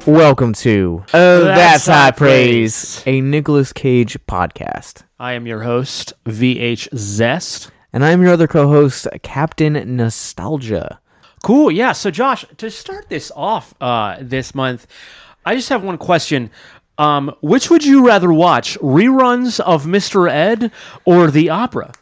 Welcome to That's High Praise, a Nicolas Cage podcast. I am your host, VH Zest. And I'm your other co-host, Captain Nostalgia. Cool, yeah. So Josh, to start this off this month, I just have one question. Which would you rather watch, reruns of Mr. Ed or the opera?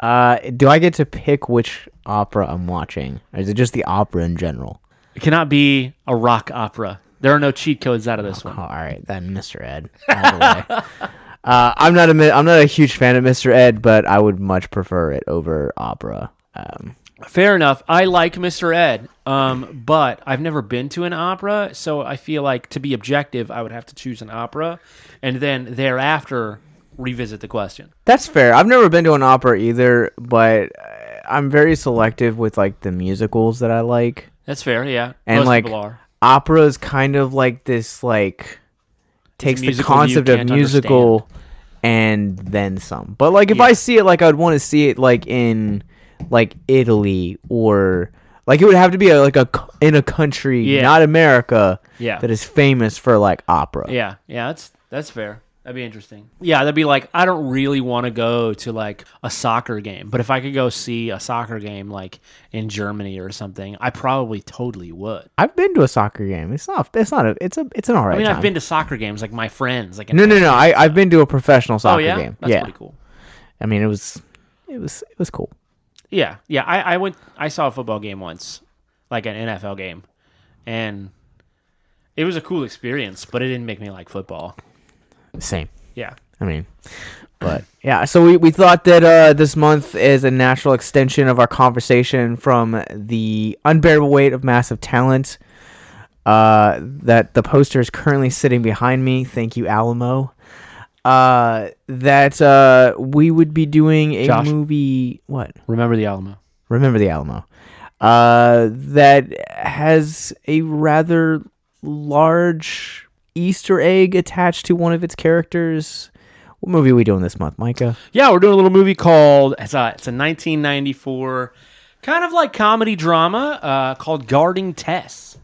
Do I get to pick which opera I'm watching? Or is it just the opera in general? It cannot be a rock opera. There are no cheat codes out of this one. All right, then Mr. Ed. All the way. I'm not a huge fan of Mr. Ed, but I would much prefer it over opera. Fair enough. I like Mr. Ed, but I've never been to an opera, so I feel like to be objective, I would have to choose an opera, and then thereafter revisit the question. That's fair. I've never been to an opera either, but I'm very selective with like the musicals that I like. That's fair, yeah. And most like people are. Opera is kind of like this, like takes the musical concept you of can't musical and then some. But like if I see it, like I'd want to see it like in like Italy, or like it would have to be in a country, not America, that is famous for like opera. Yeah, that's fair. That'd be interesting. Yeah, that'd be like, I don't really want to go to like a soccer game, but if I could go see a soccer game like in Germany or something, I probably totally would. I've been to a soccer game. It's an all right. I've been to soccer games, like my friends. Like no. I've been to a professional soccer game. That's pretty cool. I mean, it was cool. Yeah. I saw a football game once, like an NFL game, and it was a cool experience, but it didn't make me like football. Same. Yeah. I mean, but yeah, so we thought that this month is a natural extension of our conversation from the unbearable weight of massive talent that the poster is currently sitting behind me. Thank you, Alamo. That we would be doing a Josh, movie. What? Remember the Alamo. Remember the Alamo. That has a rather large Easter egg attached to one of its characters. What movie are we doing this month, Micah? Yeah, we're doing a little movie called it's a 1994 kind of like comedy drama called Guarding-tess.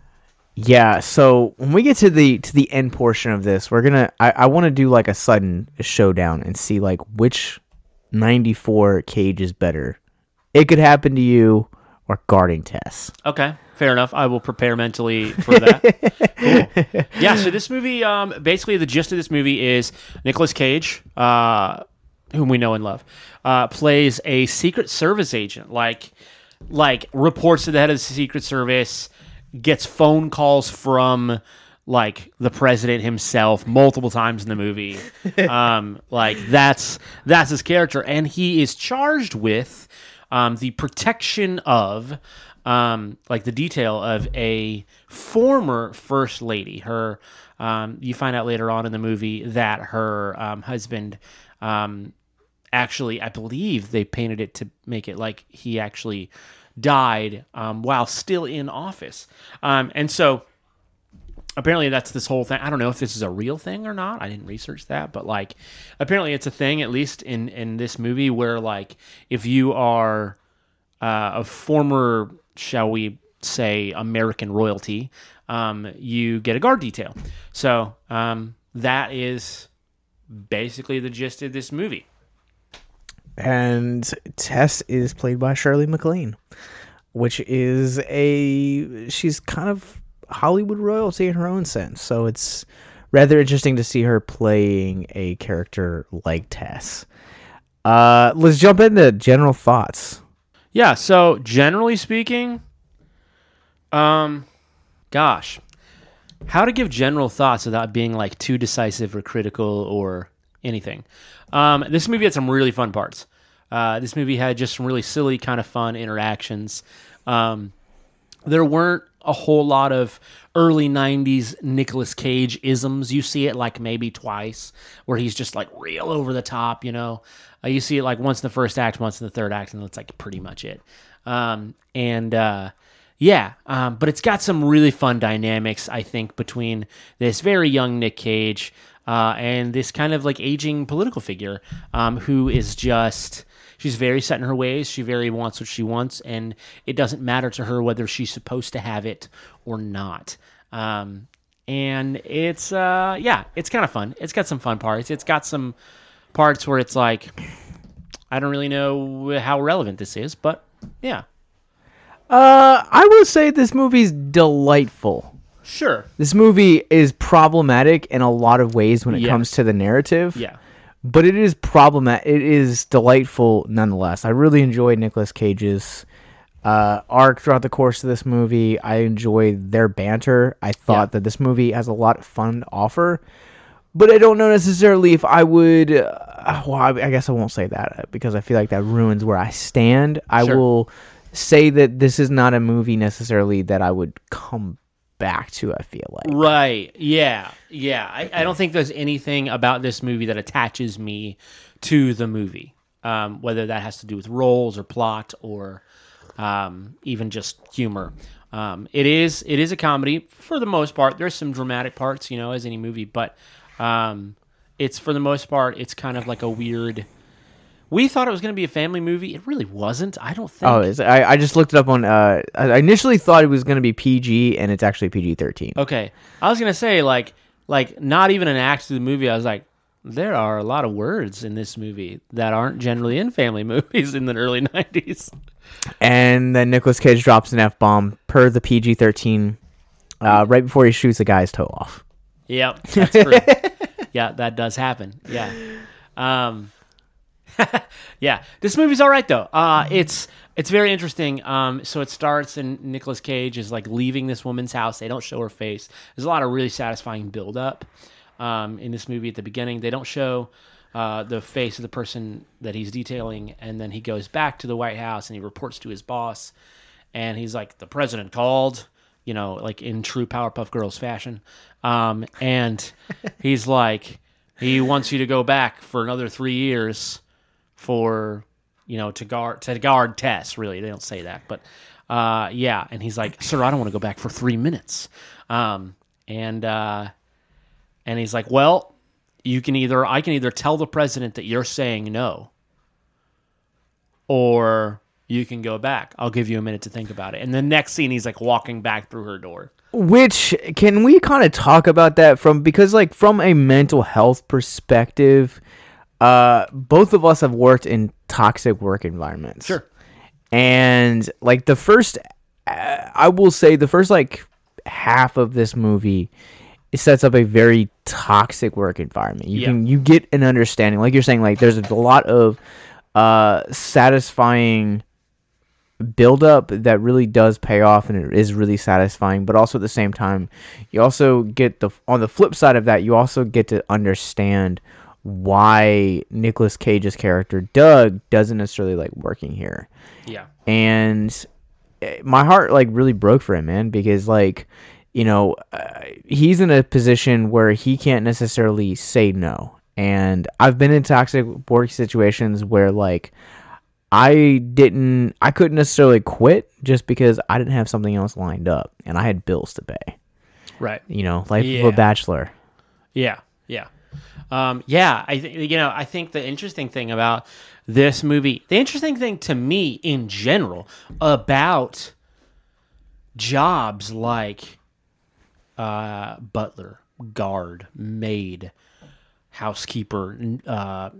Yeah, so when we get to the end portion of this, we're gonna I want to do like a sudden showdown and see like which 94 Cage is better. It Could Happen to You or Guarding-tess. Okay, fair enough. I will prepare mentally for that. Cool. Yeah, so this movie, basically the gist of this movie is Nicolas Cage, whom we know and love, plays a Secret Service agent, like reports to the head of the Secret Service, gets phone calls from like the president himself multiple times in the movie. Like that's his character, and he is charged with the protection of, like the detail of a former first lady. Her, you find out later on in the movie that her husband, actually, I believe they painted it to make it like he actually died while still in office. And so apparently that's this whole thing. I don't know if this is a real thing or not. I didn't research that, but like apparently it's a thing, at least in this movie, where like if you are a former, shall we say, American royalty, you get a guard detail. So that is basically the gist of this movie. And Tess is played by Shirley MacLaine, which is she's kind of Hollywood royalty in her own sense. So it's rather interesting to see her playing a character like Tess. Let's jump into general thoughts. Yeah, so generally speaking, gosh, how to give general thoughts without being like too decisive or critical or anything. This movie had some really fun parts. This movie had just some really silly, kind of fun interactions. There weren't a whole lot of early 90s Nicolas Cage isms. You see it like maybe twice where he's just like real over the top, you know. You see it like once in the first act, once in the third act, and that's like pretty much it. But it's got some really fun dynamics, I think, between this very young Nick Cage and this kind of like aging political figure who is just... She's very set in her ways. She very wants what she wants, and it doesn't matter to her whether she's supposed to have it or not. and it's it's kind of fun. It's got some fun parts. It's got some parts where it's like, I don't really know how relevant this is, but yeah. I will say this movie's delightful. Sure. This movie is problematic in a lot of ways when it Yes. comes to the narrative. Yeah. But it is problematic. It is delightful nonetheless. I really enjoyed Nicolas Cage's arc throughout the course of this movie. I enjoyed their banter. I thought that this movie has a lot of fun to offer. But I don't know necessarily if I would... well, I guess I won't say that because I feel like that ruins where I stand. I will say that this is not a movie necessarily that I would come back to, I feel like. Right. Yeah. Yeah. I don't think there's anything about this movie that attaches me to the movie, whether that has to do with roles or plot or even just humor. It is a comedy for the most part. There's some dramatic parts, as any movie, but it's for the most part, it's kind of like a weird... We thought it was going to be a family movie. It really wasn't. I don't think. Oh, I just looked it up on. I initially thought it was going to be PG, and it's actually PG-13. Okay, I was going to say like not even an act to the movie. I was like, there are a lot of words in this movie that aren't generally in family movies in the early 90s. And then Nicolas Cage drops an F-bomb per the PG-13 right before he shoots a guy's toe off. Yep, that's true. Yeah, that does happen. Yeah. Yeah, this movie's all right though. It's very interesting. So it starts and Nicolas Cage is like leaving this woman's house. They don't show her face. There's a lot of really satisfying build up in this movie at the beginning. They don't show the face of the person that he's detailing, and then he goes back to the White House and he reports to his boss, and he's like, the president called, like in true Powerpuff Girls fashion, and he's like, he wants you to go back for another 3 years. For to guard Tess. Really, they don't say that, but yeah. And he's like, "Sir, I don't want to go back for 3 minutes." And he's like, "Well, I can either tell the president that you're saying no, or you can go back. I'll give you a minute to think about it." And the next scene, he's like walking back through her door. Which, can we kind of talk about that because like from a mental health perspective? Both of us have worked in toxic work environments. Sure. And like the first, I will say the first like half of this movie, it sets up a very toxic work environment. You get an understanding, like you're saying, like there's a lot of satisfying buildup that really does pay off, and it is really satisfying. But also at the same time, you also get on the flip side of that, you also get to understand why Nicolas Cage's character Doug doesn't necessarily like working here. Yeah. And my heart like really broke for him, man, because like, he's in a position where he can't necessarily say no. And I've been in toxic work situations where like I couldn't necessarily quit just because I didn't have something else lined up and I had bills to pay. Right. Life of a bachelor. Yeah. Yeah. I think the interesting thing about this movie, the interesting thing to me in general about jobs like butler, guard, maid, housekeeper,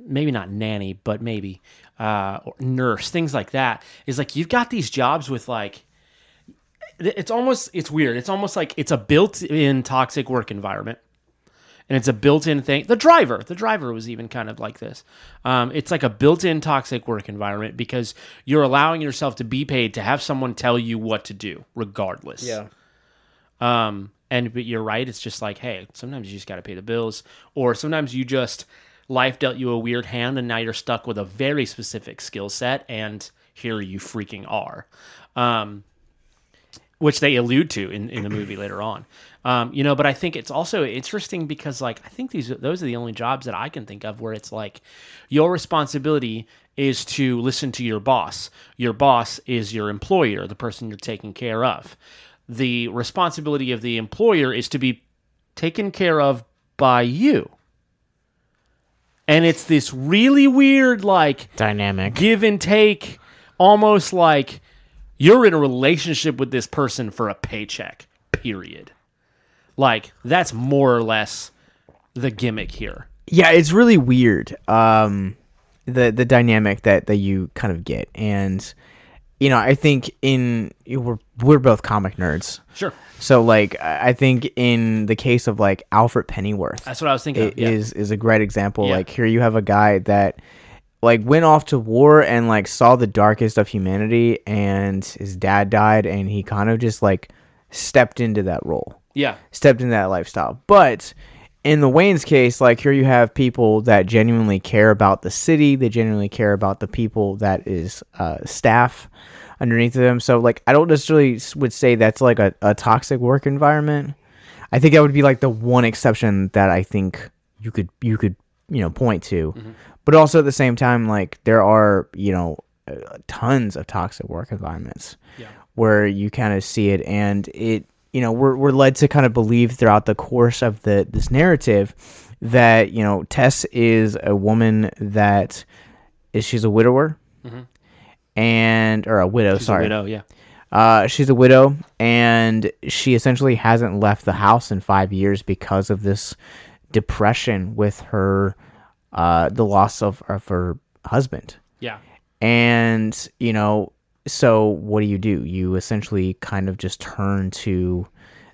maybe not nanny, but maybe or nurse, things like that, is like you've got these jobs with like, it's weird. It's almost like it's a built-in toxic work environment. And it's a built-in thing. The driver was even kind of like this. It's like a built-in toxic work environment because you're allowing yourself to be paid to have someone tell you what to do, regardless. Yeah. But you're right. It's just like, hey, sometimes you just got to pay the bills, or sometimes life dealt you a weird hand, and now you're stuck with a very specific skill set, and here you freaking are. Which they allude to in the movie later on. But I think it's also interesting because like I think those are the only jobs that I can think of where it's like your responsibility is to listen to your boss. Your boss is your employer, the person you're taking care of. The responsibility of the employer is to be taken care of by you. And it's this really weird like dynamic give and take, almost like you're in a relationship with this person for a paycheck, period. Like, that's more or less the gimmick here. Yeah, it's really weird. The dynamic that you kind of get, and I think we're both comic nerds. Sure. So like I think in the case of like Alfred Pennyworth, That's what I was thinking of. Yeah. is a great example. Yeah. Like here you have a guy that like went off to war and like saw the darkest of humanity, and his dad died, and he kind of just like stepped into that role. Yeah. Stepped into that lifestyle. But in the Wayne's case, like here you have people that genuinely care about the city. They genuinely care about the people that is staff underneath of them. So like I don't necessarily would say that's like a toxic work environment. I think that would be like the one exception that I think you could point to. Mm-hmm. But also at the same time, like there are tons of toxic work environments where you kind of see it, and it we're led to kind of believe throughout the course of this narrative that Tess is a woman that she's a widower. Mm-hmm. Or a widow, she's a widow, yeah. She's a widow, and she essentially hasn't left the house in 5 years because of this depression with her, the loss of her husband. Yeah. And, so what do? You essentially kind of just turn to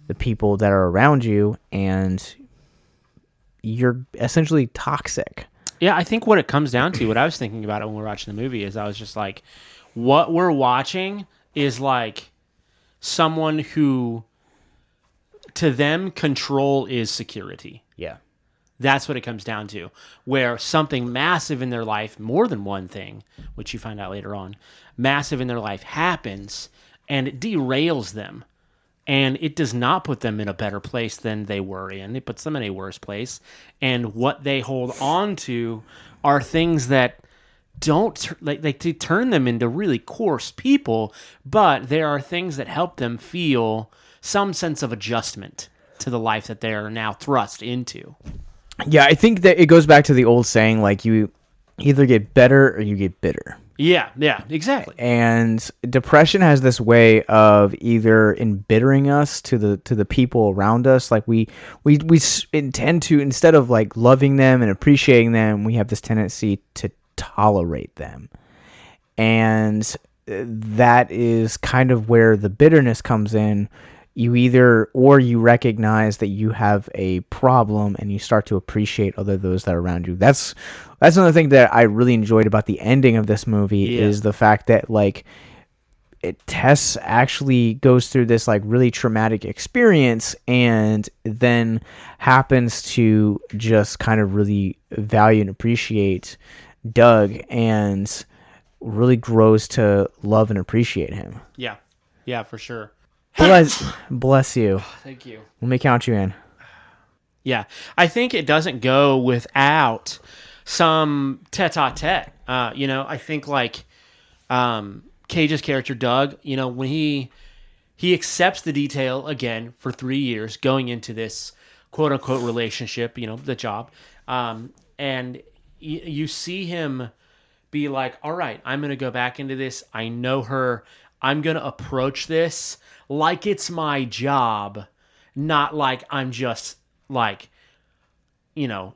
the people that are around you, and you're essentially toxic. Yeah, I think what it comes down to, what I was thinking about it when we were watching the movie, is I was just like, what we're watching is like someone who, to them, control is security. Yeah. That's what it comes down to, where something massive in their life, more than one thing, which you find out later on, massive in their life happens, and it derails them. And it does not put them in a better place than they were in. It puts them in a worse place. And what they hold on to are things that they turn them into really coarse people, but there are things that help them feel some sense of adjustment to the life that they are now thrust into. Yeah, I think that it goes back to the old saying, like, you either get better or you get bitter. Yeah, exactly. And depression has this way of either embittering us to the people around us. Like we intend to, instead of like loving them and appreciating them, we have this tendency to tolerate them. And that is kind of where the bitterness comes in. You recognize that you have a problem, and you start to appreciate those that are around you. That's another thing that I really enjoyed about the ending of this movie is the fact that like Tess actually goes through this like really traumatic experience, and then happens to just kind of really value and appreciate Doug, and really grows to love and appreciate him. Yeah, for sure. Bless you. Thank you. Let me count you in. Yeah, I think it doesn't go without some tete-a-tete. I think like Cage's character Doug, when he accepts the detail again for 3 years going into this quote-unquote relationship, the job, and you see him be like, all right, I'm going to go back into this. I know her. I'm going to approach this like it's my job, not like I'm just like,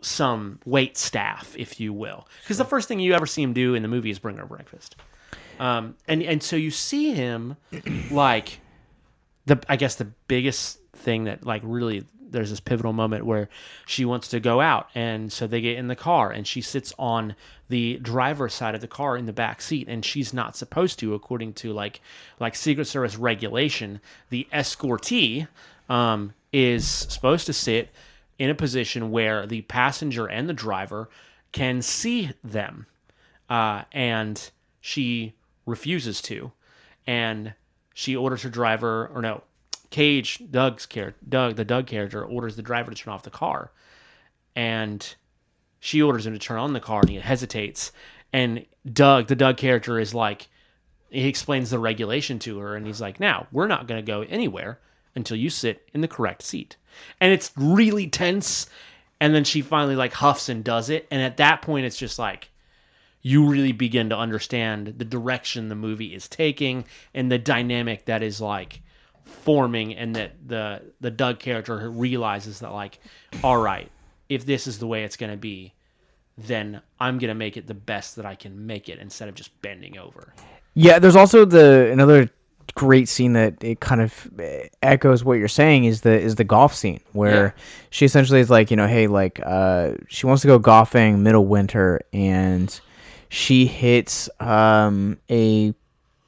some wait staff, if you will. Because the first thing you ever see him do in the movie is bring her breakfast. And so you see him like I guess the biggest thing that like really there's this pivotal moment where she wants to go out, and so they get in the car, and she sits on the driver's side of the car in the back seat, and she's not supposed to, according to like Secret Service regulation. The escortee is supposed to sit in a position where the passenger and the driver can see them, and she refuses to, and she orders her driver, or no, Cage, the Doug character, orders the driver to turn off the car, and she orders him to turn on the car, and he hesitates, and the Doug character is like, he explains the regulation to her, and he's like, now, we're not going to go anywhere until you sit in the correct seat. And it's really tense, and then she finally like huffs and does it, and at that point it's just like, you really begin to understand the direction the movie is taking, and the dynamic that is like forming, and that the Doug character realizes that, like, all right, if this is the way it's going to be, then I'm going to make it the best that I can make it instead of just bending over. Yeah, there's also another great scene that it kind of echoes what you're saying is the golf scene where she essentially is like, hey, like she wants to go golfing middle winter, and she hits a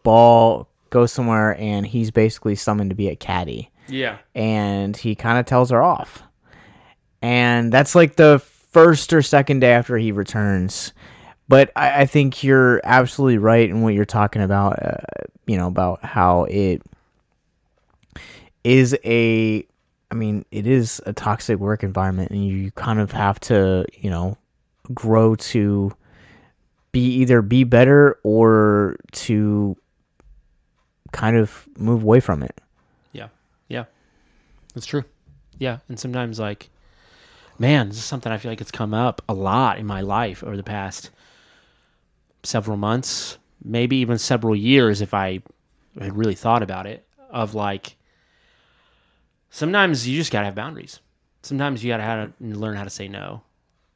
ball, goes somewhere, and he's basically summoned to be a caddy. Yeah. And he kind of tells her off. And that's like the first or second day after he returns. But I think you're absolutely right in what you're talking about, about how it is it is a toxic work environment, and you kind of have to, grow to either be better or to kind of move away from it. Yeah. Yeah. That's true. Yeah. And sometimes, like, man, this is something I feel like it's come up a lot in my life over the past several months, maybe even several years, if I had really thought about it, of like, sometimes you just gotta have boundaries. Sometimes you gotta learn how to say no.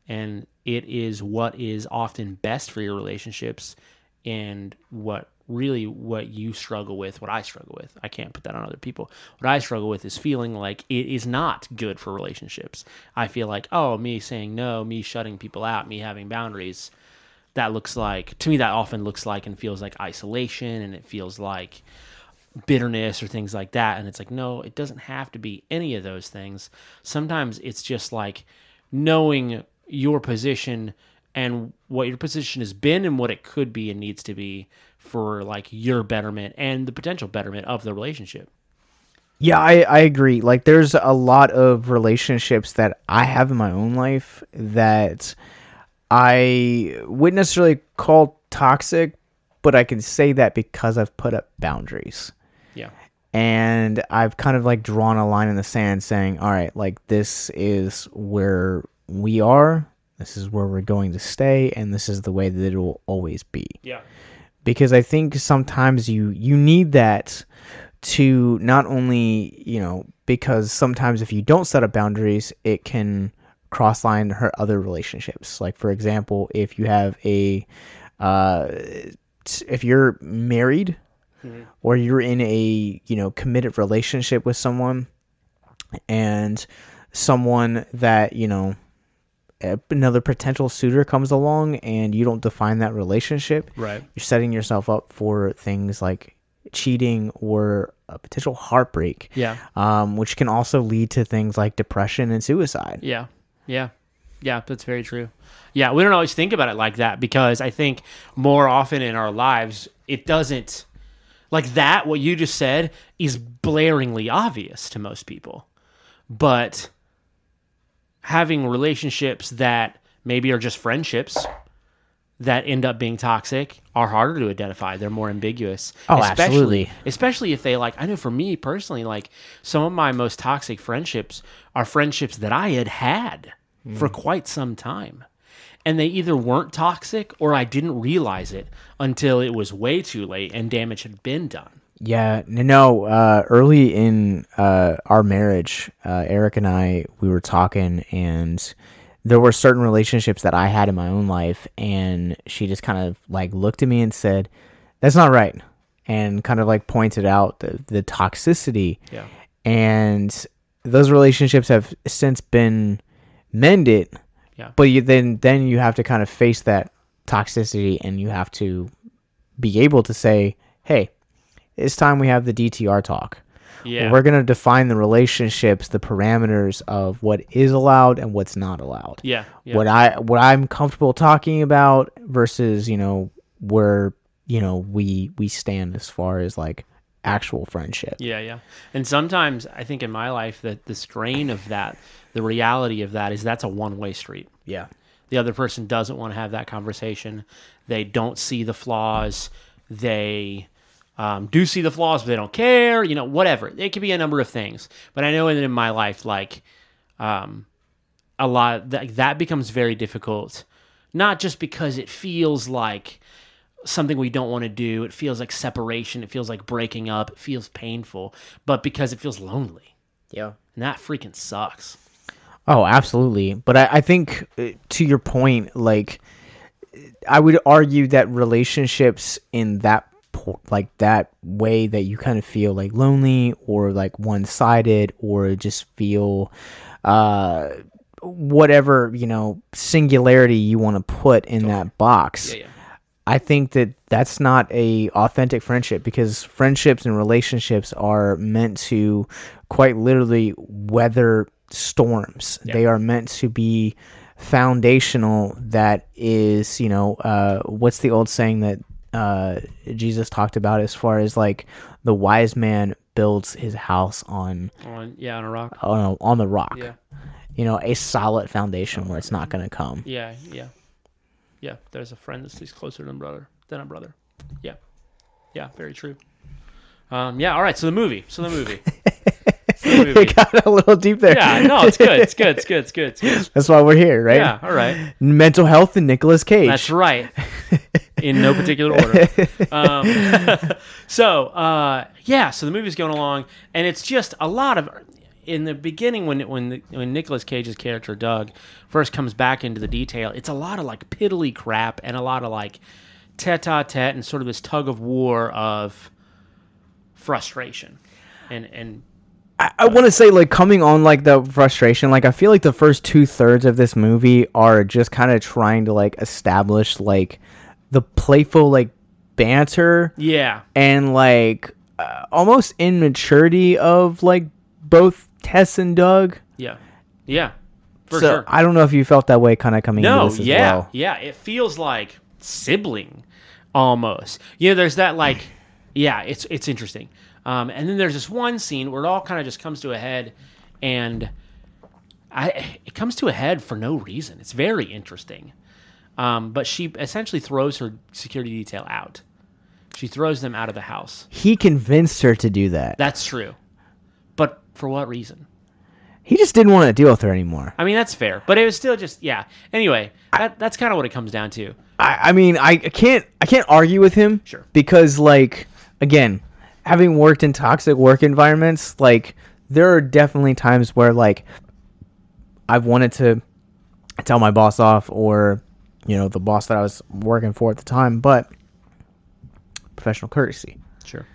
And it is what is often best for your relationships, and what you struggle with, what I struggle with. I can't put that on other people. What I struggle with is feeling like it is not good for relationships. I feel like, me saying no, me shutting people out, me having boundaries, that looks like, to me, that often looks like and feels like isolation, and it feels like bitterness or things like that. And it's like, no, it doesn't have to be any of those things. Sometimes it's just like knowing your position and what your position has been and what it could be and needs to be for like your betterment and the potential betterment of the relationship. Yeah, I agree. Like, there's a lot of relationships that I have in my own life that I wouldn't necessarily call toxic, but I can say that because I've put up boundaries. Yeah. And I've kind of like drawn a line in the sand saying, all right, like, this is where we are, this is where we're going to stay, and this is the way that it will always be. Yeah. Because I think sometimes you need that to not only, because sometimes if you don't set up boundaries, it can cross line hurt other relationships. Like, for example, if you have if you're married, or you're in a, committed relationship with someone, and someone that, another potential suitor comes along and you don't define that relationship, right, you're setting yourself up for things like cheating or a potential heartbreak, which can also lead to things like depression and suicide. Yeah, that's very true. Yeah, we don't always think about it like that, because I think more often in our lives, it doesn't, like that, what you just said, is blaringly obvious to most people. But having relationships that maybe are just friendships that end up being toxic are harder to identify. They're more ambiguous. Oh, absolutely. Especially if they, like, I know for me personally, like, some of my most toxic friendships are friendships that I had for quite some time. And they either weren't toxic or I didn't realize it until it was way too late and damage had been done. Yeah, no. Early in our marriage, Eric and I, we were talking, and there were certain relationships that I had in my own life, and she just kind of like looked at me and said, "That's not right," and kind of like pointed out the toxicity. Yeah. And those relationships have since been mended. Yeah. But then you have to kind of face that toxicity, and you have to be able to say, "Hey, it's time we have the DTR talk. Yeah. We're going to define the relationships, the parameters of what is allowed and what's not allowed. Yeah. What I'm comfortable talking about versus, where, we stand as far as like actual friendship." Yeah. And sometimes I think in my life that the strain of that, the reality of that is that's a one-way street. Yeah. The other person doesn't want to have that conversation. They don't see the flaws. They do see the flaws, but they don't care, whatever. It could be a number of things. But I know in my life, like, a lot that becomes very difficult, not just because it feels like something we don't want to do. It feels like separation. It feels like breaking up. It feels painful, but because it feels lonely. Yeah. And that freaking sucks. Oh, absolutely. But I think to your point, like, I would argue that relationships in that like that way that you kind of feel like lonely or like one-sided or just feel whatever, singularity you want to put in that box. Yeah. I think that that's not a authentic friendship, because friendships and relationships are meant to quite literally weather storms. Yeah. They are meant to be foundational. That is, what's the old saying that Jesus talked about, as far as like the wise man builds his house on on a rock. On the rock. Yeah. A solid foundation where it's not going to come. Yeah. There's a friend that stays closer than a brother. Yeah. Very true. All right. So the movie. It got a little deep there. Yeah. No, it's good. It's good. That's why we're here, right? Yeah. All right. Mental health and Nicolas Cage. That's right. In no particular order. So the movie's going along, and it's just a lot of. In the beginning, when Nicolas Cage's character Doug first comes back into the detail, it's a lot of like piddly crap and a lot of like tete-a-tete and sort of this tug of war of frustration, and I want to say, like, coming on like the frustration, like I feel like the first 2/3 of this movie are just kind of trying to like establish like the playful like banter, and like almost immaturity of like both Tess and Doug. For sure. I don't know if you felt that way kind of coming into this as well. Yeah, it feels like sibling almost. There's that like, it's interesting. And then there's this one scene where it all kind of just comes to a head, and it comes to a head for no reason. It's very interesting. But she essentially throws her security detail out. She throws them out of the house. He convinced her to do that. That's true. But for what reason? He just didn't want to deal with her anymore. I mean, that's fair. But it was still just, Anyway, that's kind of what it comes down to. I mean, I can't argue with him. Sure. Because, like, again, having worked in toxic work environments, like, there are definitely times where, like, I've wanted to tell my boss off, or, the boss that I was working for at the time, but professional courtesy. Sure.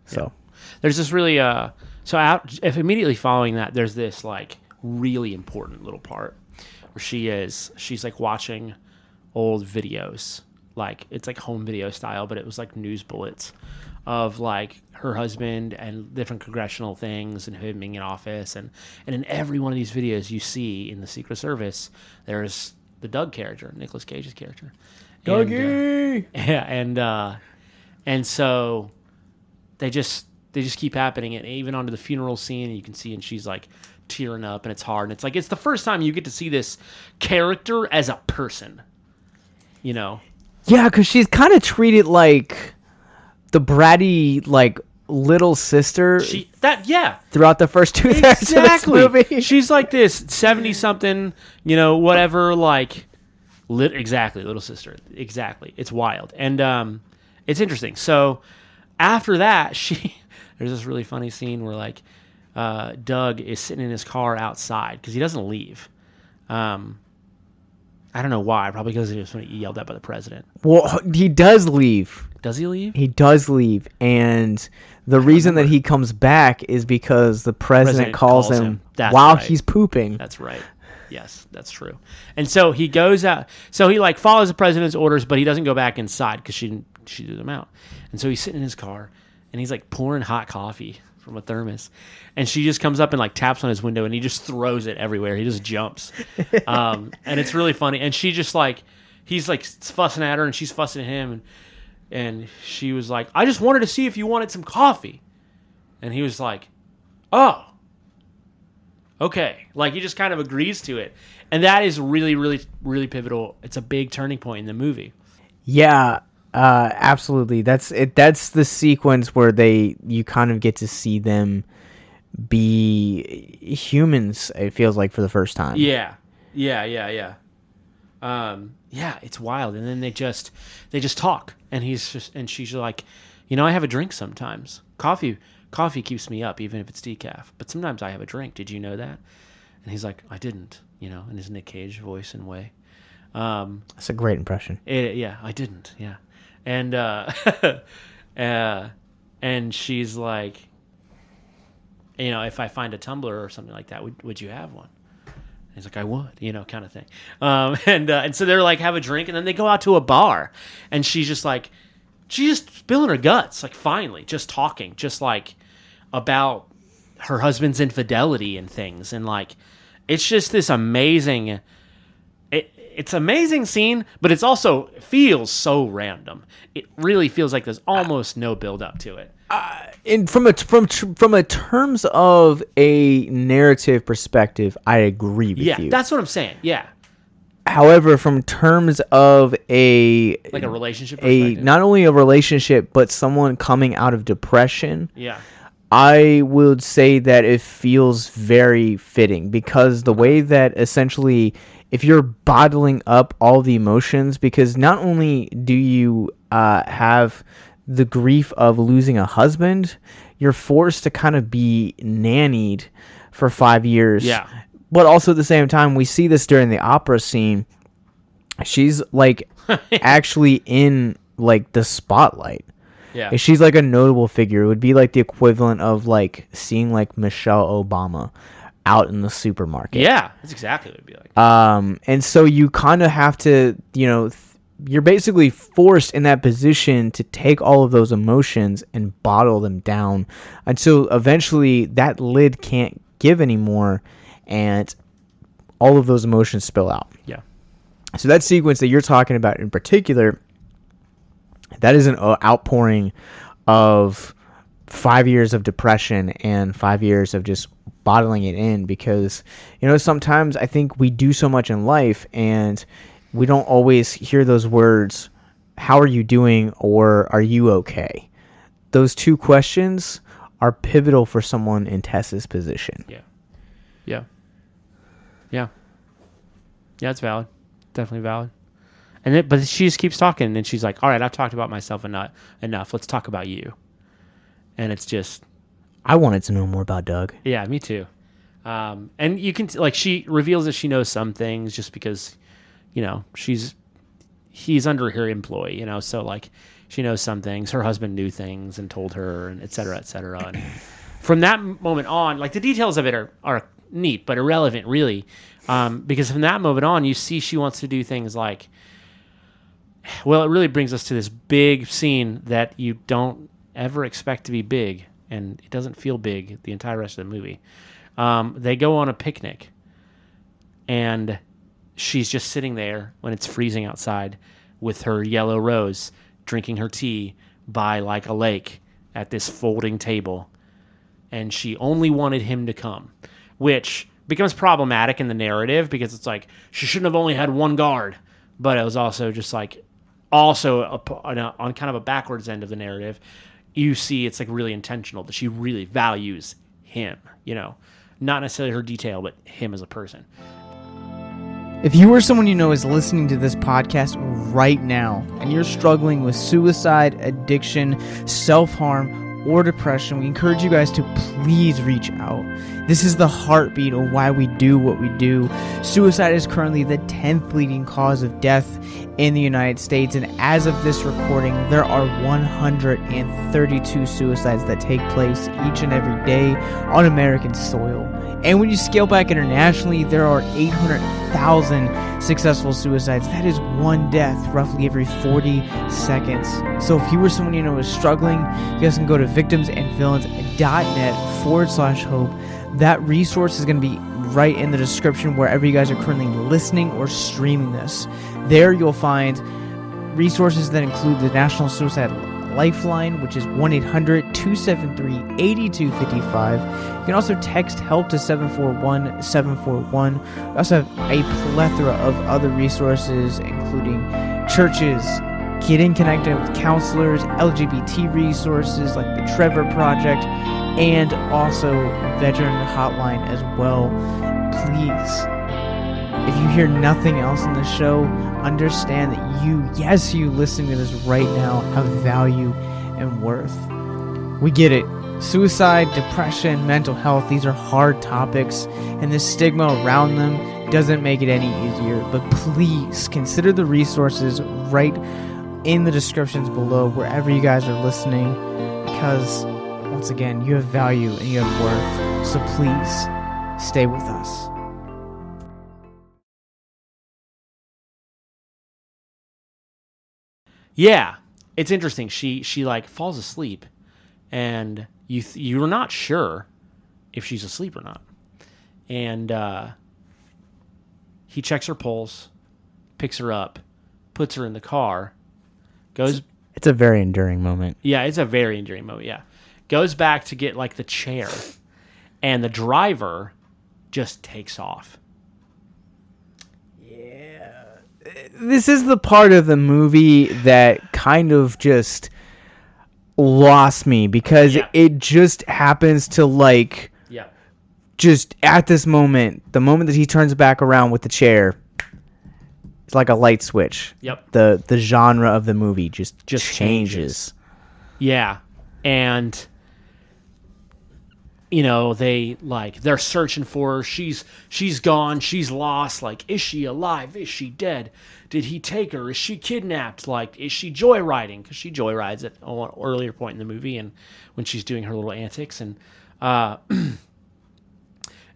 So. There's this really, if immediately following that, there's this, like, really important little part where she's, like, watching old videos. Like, it's, like, home video style, but it was, like, news bullets of, like, her husband and different congressional things and him being in office. And in every one of these videos you see in the Secret Service, there's the Doug character, Nicolas Cage's character. Dougie! And so they just keep happening, and even onto the funeral scene, you can see, and she's like tearing up, and it's hard, and it's like it's the first time you get to see this character as a person, Yeah, because she's kind of treated like the bratty, like, little sister. Throughout the first 2/3 of this movie, she's like this 70-something, whatever, like exactly little sister, exactly. It's wild, and it's interesting. So after that, there's this really funny scene where, like, Doug is sitting in his car outside because he doesn't leave. I don't know why. Probably because he was yelled at by the president. Well, he does leave. Does he leave? He does leave, and the reason that he comes back is because the president calls him while he's pooping. That's right. Yes, that's true. And so he goes out. So he, like, follows the president's orders, but he doesn't go back inside because she threw them out. And so he's sitting in his car, and he's, like, pouring hot coffee from a thermos, and she just comes up and, like, taps on his window, and he just throws it everywhere. He just jumps, and it's really funny. And she just, like, he's, like, fussing at her, and she's fussing at him, and she was like, "I just wanted to see if you wanted some coffee," and he was like, "Oh, okay." Like, he just kind of agrees to it, and that is really, really, really pivotal. It's a big turning point in the movie. Yeah. Absolutely. That's it. That's the sequence where you kind of get to see them be humans. It feels like for the first time. Yeah. Yeah, it's wild. And then they just talk, and she's like, I have a drink sometimes. Coffee keeps me up, even if it's decaf. But sometimes I have a drink. Did you know that? And he's like, I didn't. In his Nick Cage voice and way. That's a great impression. Yeah, I didn't. Yeah, and and she's like, if I find a tumbler or something like that, would you have one? He's like, I would, kind of thing. And so they're like, have a drink, and then they go out to a bar, and she's just spilling her guts, like finally, just talking, just like about her husband's infidelity and things, and like, it's just this amazing. It's an amazing scene, but it feels so random. It really feels like there's almost no build up to it. And from a terms of a narrative perspective, I agree with you. Yeah, that's what I'm saying. Yeah. However, from terms of a relationship perspective? not only a relationship, but someone coming out of depression, yeah, I would say that it feels very fitting, because the way that essentially, if you're bottling up all the emotions, because not only do you have the grief of losing a husband, you're forced to kind of be nannied for 5 years. Yeah. But also at the same time, we see this during the opera scene. She's like actually in like the spotlight. Yeah. She's like a notable figure. It would be like the equivalent of like seeing like Michelle Obama out in the supermarket. Yeah, that's exactly what it'd be like. And so you kind of have to, you're basically forced in that position to take all of those emotions and bottle them down until eventually that lid can't give anymore, and all of those emotions spill out. Yeah. So that sequence that you're talking about in particular, that is an outpouring of 5 years of depression and 5 years of just bottling it in, because sometimes I think we do so much in life and we don't always hear those words, how are you doing, or are you okay? Those two questions are pivotal for someone in Tess's position. Yeah, it's valid. Definitely valid. But she just keeps talking, and she's like, all right, I've talked about myself enough. Let's talk about you. And it's just, I wanted to know more about Doug. Yeah, me too. And you can she reveals that she knows some things just because, he's under her employ, so like she knows some things. Her husband knew things and told her, and et cetera, et cetera. And from that moment on, like the details of it are neat but irrelevant, really, because from that moment on, you see she wants to do things like, well, it really brings us to this big scene that you don't ever expect to be big, and it doesn't feel big the entire rest of the movie. They go on a picnic, and she's just sitting there when it's freezing outside with her yellow rose, drinking her tea by like a lake at this folding table, and she only wanted him to come, which becomes problematic in the narrative because it's like she shouldn't have only had one guard, but it was also just like on kind of a backwards end of the narrative, you see it's like really intentional that she really values him, not necessarily her detail, but him as a person. If you or someone you know is listening to this podcast right now and you're struggling with suicide, addiction, self-harm, or depression, we encourage you guys to please reach out. This is the heartbeat of why we do what we do. Suicide is currently the 10th leading cause of death in the United States, and as of this recording, there are 132 suicides that take place each and every day on American soil. And when you scale back internationally, there are 800,000 successful suicides. That is one death roughly every 40 seconds. So if you or someone you know is struggling, you guys can go to victimsandvillains.net/hope. That resource is going to be right in the description wherever you guys are currently listening or streaming this. There you'll find resources that include the National Suicide Lifeline, which is 1-800-273-8255. You can also text HELP to 741-741. We also have a plethora of other resources, including churches, getting connected with counselors, LGBT resources like the Trevor Project, and also veteran hotline as well. Please If you hear nothing else in this show, understand that you listening to this right now, have value and worth. We get it. Suicide, depression, mental health, these are hard topics, and the stigma around them doesn't make it any easier. But please consider the resources right in the descriptions below, wherever you guys are listening, because, once again, you have value and you have worth. So please, stay with us. Yeah, it's interesting. She like falls asleep, and you're not sure if she's asleep or not. And he checks her pulse, picks her up, puts her in the car, goes. It's a very enduring moment. Yeah, it's a very enduring moment. Yeah, goes back to get like the chair, and the driver just takes off. This is the part of the movie that kind of just lost me, because it just happens to like just at this moment, the moment that he turns back around with the chair, it's like a light switch. Yep. The genre of the movie just changes. Yeah. And you know, they're searching for her. She's gone. She's lost. Like, is she alive? Is she dead? Did he take her? Is she kidnapped? Like, is she joyriding? Because she joyrides at an earlier point in the movie, and when she's doing her little antics, and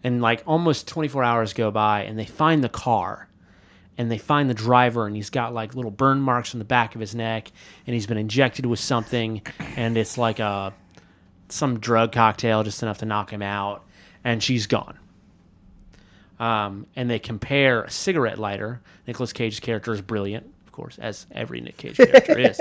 and like almost 24 hours go by, and they find the car, and they find the driver, and he's got like little burn marks on the back of his neck, and he's been injected with something, and it's like some drug cocktail, just enough to knock him out, and she's gone. And they compare a cigarette lighter. Nicolas Cage's character is brilliant, of course, as every Nick Cage character is.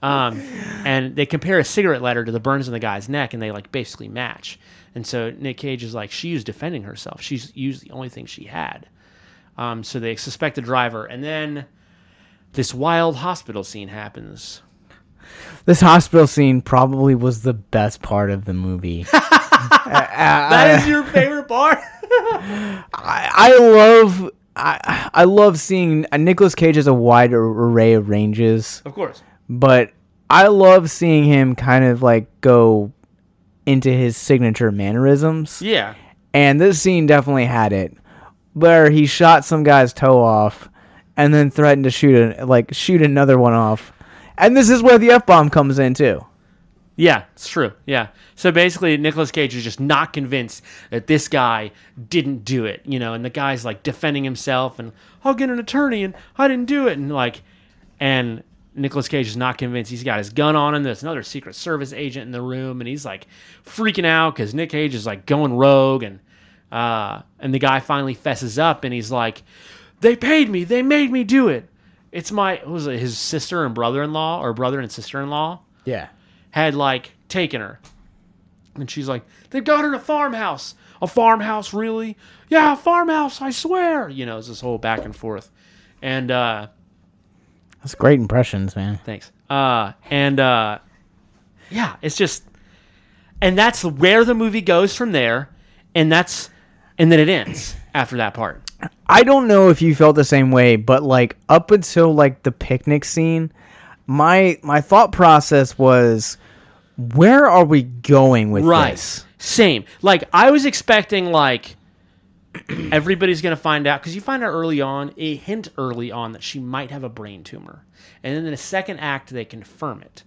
And they compare a cigarette lighter to the burns on the guy's neck, and they like basically match. And so Nick Cage is like, she was defending herself. She's used the only thing she had. So they suspect the driver, and then this wild hospital scene happens. This hospital scene probably was the best part of the movie. That is your favorite part? I love seeing Nicolas Cage has a wide array of ranges. Of course. But I love seeing him kind of like go into his signature mannerisms. Yeah. And this scene definitely had it, where he shot some guy's toe off and then threatened to shoot another one off. And this is where the F-bomb comes in, too. Yeah, it's true. Yeah. So basically, Nicolas Cage is just not convinced that this guy didn't do it, you know, and the guy's like defending himself, and I'll get an attorney, and I didn't do it, and Nicolas Cage is not convinced. He's got his gun on him. There's another Secret Service agent in the room, and he's like freaking out because Nick Cage is like going rogue, and the guy finally fesses up, and he's like, "They paid me. They made me do it. It's his sister and brother-in-law, or brother and sister-in-law?" Yeah. Had like taken her, and she's like, "They've got her in a farmhouse." "A farmhouse, really?" "Yeah, a farmhouse, I swear." You know, it's this whole back and forth, and that's great impressions, man. thanks. Yeah, it's just, and that's where the movie goes from there, and then it ends after that part. I don't know if you felt the same way, but like up until like the picnic scene, my thought process was, where are we going with this? Same. Like, I was expecting like everybody's gonna find out, because you find out early on, a hint early on, that she might have a brain tumor, and then in the second act they confirm it.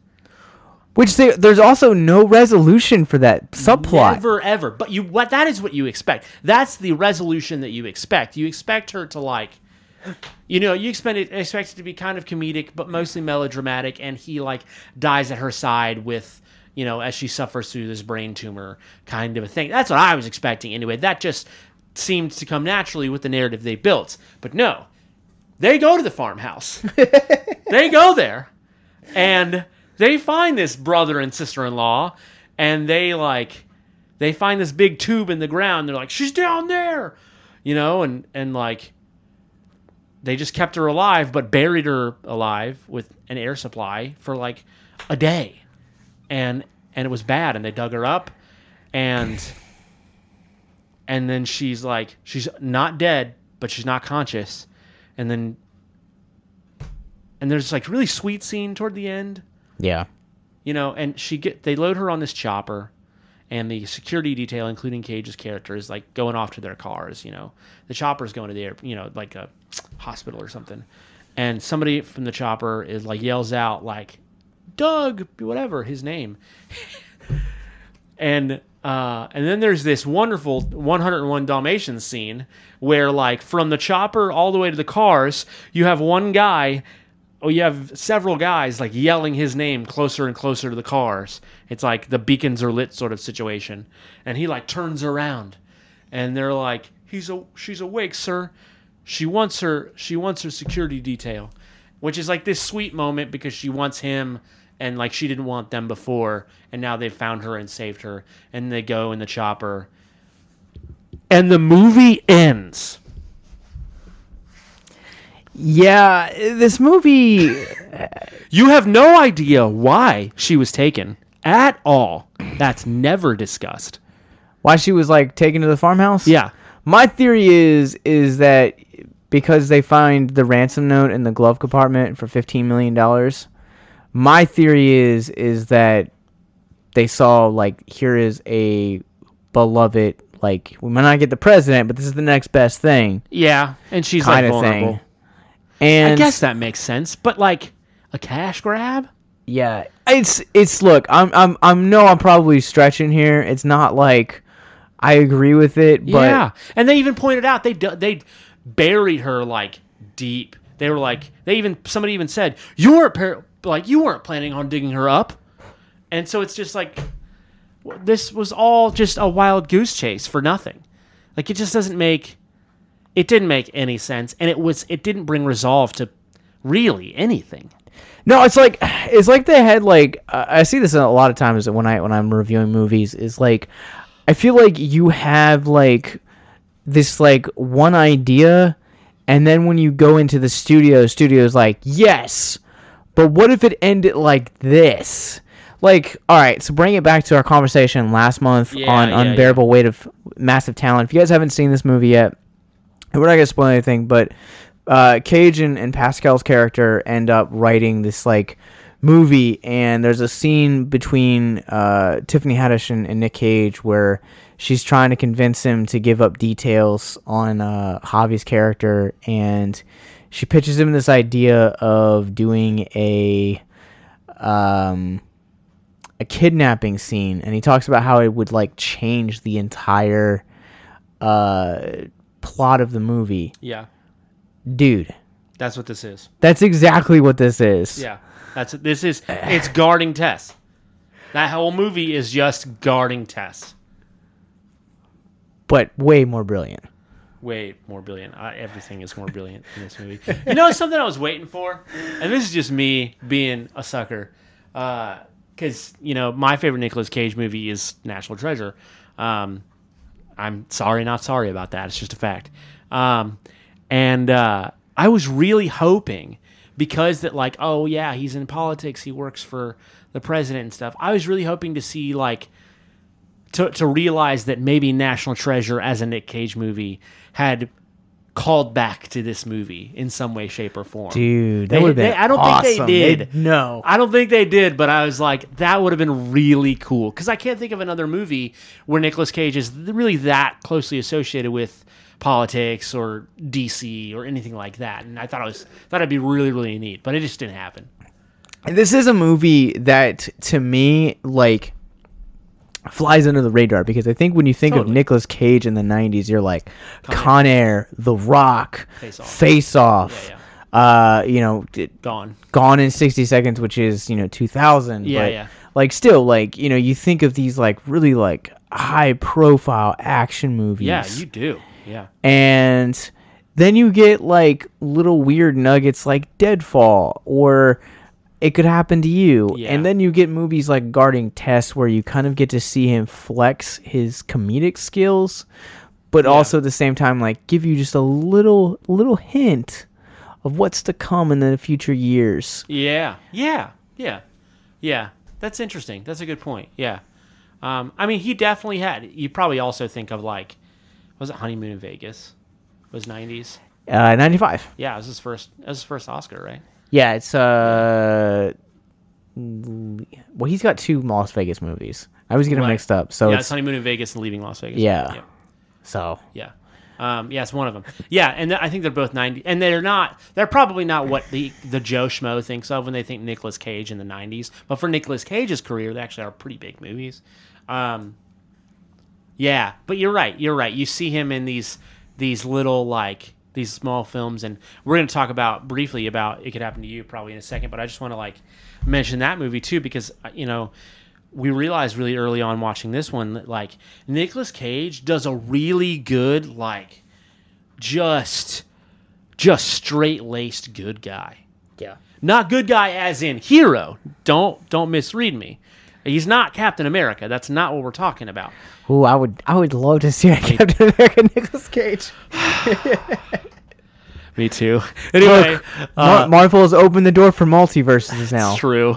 Which there's also no resolution for that subplot. Never ever. But that is what you expect. That's the resolution that you expect. You expect her to like, you know, you expect it to be kind of comedic, but mostly melodramatic, and he like dies at her side with, you know, as she suffers through this brain tumor kind of a thing. That's what I was expecting anyway. That just seemed to come naturally with the narrative they built. But no, they go to the farmhouse. They go there, and they find this brother and sister-in-law, and they find this big tube in the ground. They're like, "She's down there," you know, and like they just kept her alive, but buried her alive with an air supply for like a day, and it was bad. And they dug her up, and then she's not dead, but she's not conscious. And there's like really sweet scene toward the end. Yeah. And they load her on this chopper, and the security detail, including Cage's character, is like going off to their cars. The chopper's going to the like a hospital or something, and somebody from the chopper is like yells out like, "Doug," whatever his name, and then there's this wonderful 101 Dalmatians scene where like from the chopper all the way to the cars, you have one guy. Oh, you have several guys like yelling his name closer and closer to the cars. It's like the beacons are lit sort of situation. And he like turns around and they're like, she's awake, sir. She wants her security detail, which is like this sweet moment because she wants him and like she didn't want them before. And now they've found her and saved her. And they go in the chopper. And the movie ends. Yeah, this movie... You have no idea why she was taken at all. That's never discussed. Why she was, like, taken to the farmhouse? Yeah. My theory is that because they find the ransom note in the glove compartment for $15 million, my theory is that they saw, like, here is a beloved, like, we might not get the president, but this is the next best thing. Yeah, and she's, kind like, of vulnerable. thing. And I guess that makes sense, but like a cash grab? Yeah, it's look, I'm probably stretching here. It's not like I agree with it, but yeah. And they even pointed out they buried her like deep. They were like somebody even said you weren't planning on digging her up, and so it's just like this was all just a wild goose chase for nothing. Like it just doesn't make. It didn't make any sense, and it didn't bring resolve to really anything. No, it's like they had like I see this a lot of times when I'm reviewing movies. Is like I feel like you have like this like one idea, and then when you go into the studio's like yes, but what if it ended like this? Like, all right, so bring it back to our conversation last month on Unbearable Weight of Massive Talent. If you guys haven't seen this movie yet. We're not going to spoil anything, but Cage and Pascal's character end up writing this like movie, and there's a scene between Tiffany Haddish and Nick Cage where she's trying to convince him to give up details on Javi's character, and she pitches him this idea of doing a kidnapping scene, and he talks about how it would like change the entire plot of the movie. Yeah. Dude. That's what this is. That's exactly what this is. Yeah. It's guarding Tess. That whole movie is just guarding Tess. But way more brilliant. Way more brilliant. Everything is more brilliant in this movie. You know, it's something I was waiting for, and this is just me being a sucker. Because, my favorite Nicolas Cage movie is National Treasure. I'm sorry, not sorry about that. It's just a fact. And I was really hoping, because that like, oh yeah, he's in politics, he works for the president and stuff. I was really hoping to see like, to realize that maybe National Treasure as a Nick Cage movie had called back to this movie in some way, shape, or form. Dude, that would have been I don't awesome. think they did. No. I don't think they did, but I was like, that would have been really cool. Because I can't think of another movie where Nicolas Cage is really that closely associated with politics or DC or anything like that. And I thought it'd be really, really neat, but it just didn't happen. This is a movie that, to me, like, flies under the radar, because I think when you think of Nicolas Cage in the 90s, you're like Con Air, The Rock, Face Off. Gone in 60 Seconds, which is 2000. Like still, like, you think of these like really like high profile action movies. Yeah, you do. Yeah. And then you get like little weird nuggets like Deadfall or It Could Happen to You. Yeah. And then you get movies like Guarding Tess, where you kind of get to see him flex his comedic skills, but also at the same time like give you just a little hint of what's to come in the future years. Yeah. That's interesting. That's a good point. Yeah. I mean, he definitely had. You probably also think of like, was it Honeymoon in Vegas? Was 90s? 95. Yeah, it was his first. That was his first Oscar, right? Yeah, it's well, he's got 2 Las Vegas movies. I always get them mixed up. So yeah, it's Honeymoon in Vegas and Leaving Las Vegas. Yeah. Yep. So yeah, yeah, it's one of them. Yeah, and I think they're both 90, and they're probably not what the Joe Schmo thinks of when they think Nicolas Cage in the 90s. But for Nicolas Cage's career, they actually are pretty big movies. Yeah, but you're right. You see him in these little like these small films, and we're going to talk briefly about It Could Happen to You probably in a second. But I just want to like mention that movie too, because we realized really early on watching this one that like Nicolas Cage does a really good like just straight-laced good guy. yeah. Not good guy as in hero. Don't misread me. He's not Captain America. That's not what we're talking about. Ooh, I would love to see a Captain America Nicolas Cage. Me too. Anyway, Marvel has opened the door for multiverses now. It's true.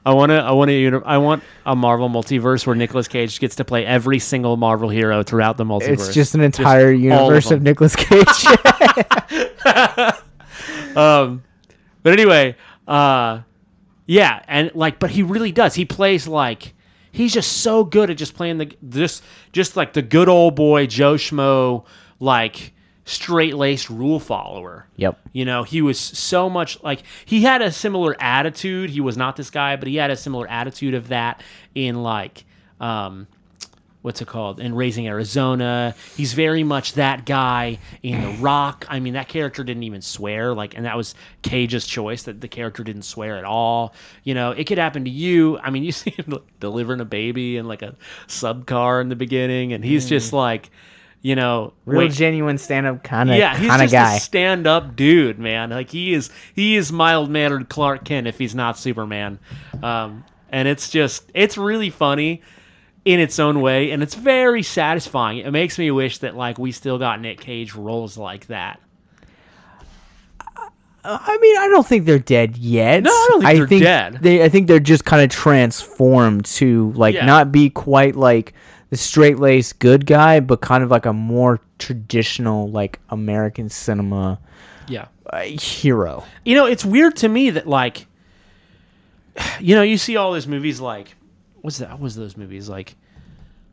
I want a Marvel multiverse where Nicolas Cage gets to play every single Marvel hero throughout the multiverse. It's just an entire universe of Nicolas Cage. But anyway, yeah, and like, but he really does. He plays like he's just so good at just playing just like the good old boy Joe Schmo, like straight-laced rule follower. Yep. He was so much like he had a similar attitude. He was not this guy, but he had a similar attitude of that in like what's it called? In Raising Arizona. He's very much that guy in The Rock. I mean, that character didn't even swear, like, and that was Cage's choice that the character didn't swear at all. It could happen to you. I mean, you see him delivering a baby in like a sub car in the beginning, and he's just like, real genuine stand-up kind of he's just guy. A stand-up dude, man. Like he is mild-mannered Clark Kent if he's not Superman. And it's really funny in its own way, and it's very satisfying. It makes me wish that like we still got Nick Cage roles like that. I mean, I don't think they're dead yet. No, I don't think they're dead. I think they're just kind of transformed to like not be quite like the straight-laced good guy, but kind of like a more traditional like American cinema hero. It's weird to me that like you see all those movies like what's those movies like